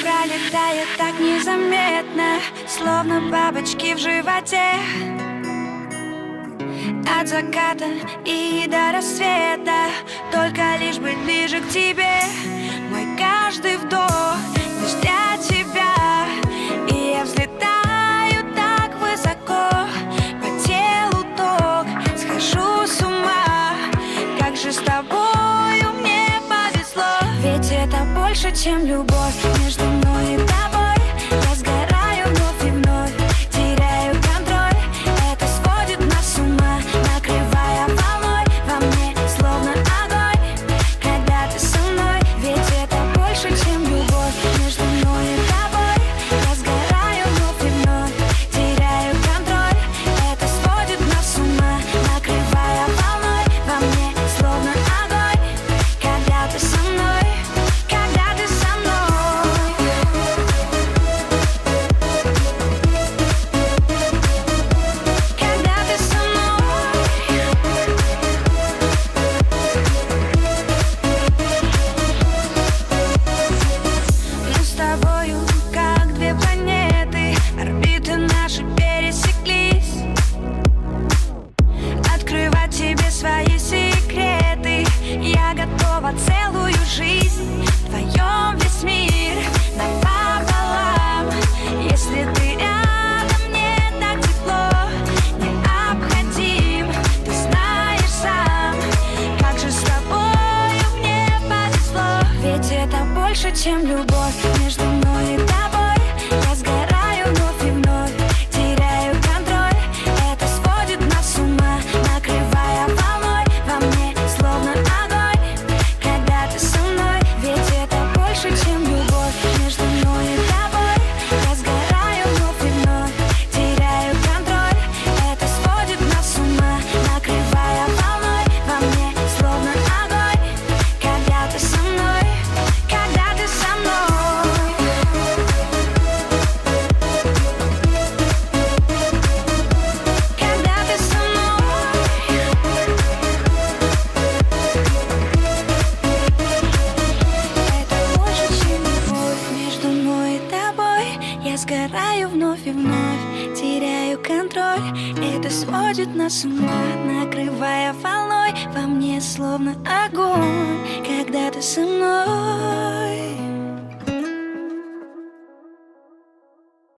пролетает так незаметно, словно бабочки в животе. От заката и до рассвета, только лишь быть ближе к тебе. Мой каждый вдох лишь для тебя, и я взлетаю так высоко, по телу ток, схожу с ума. Как же с тобою мне повезло, ведь это больше, чем любовь. Между мной и тобой я сгораю вновь и вновь, теряю контроль. Это сводит нас с ума, накрывая волной во мне, словно огонь. Когда ты со мной, ведь это больше, чем любовь. Между мной и тобой я сгораю вновь и вновь, теряю контроль. Это сводит нас с ума, накрывая волной во мне, словно огонь. Когда ты со мной, когда ты со мной. Когда ты со мной. Мы с тобою как две планеты, орбиты наши пересеклись. Открывать тебе свои секреты, я готова целую жизнь. Вдвоем весь мир напополам. Если ты рядом, мне так тепло, необходим, ты знаешь сам. Как же с тобою мне повезло, ведь это больше, чем любовь. Между мной и тобой я сгораю вновь и вновь, теряю контроль. Это сводит нас с ума, накрывая волной во мне, словно огонь. Когда ты со мной, ведь это больше, чем любовь. Между мной и тобой я сгораю вновь и вновь, теряю контроль. Это сводит нас с ума, накрывая волной во мне, словно огонь. Когда ты со мной, когда ты со мной. Когда ты со мной. Это больше, чем любовь. Между мной и тобой я сгораю вновь и вновь, теряю контроль. Это сводит нас с ума, накрывая волной во мне, словно огонь. Когда ты со мной.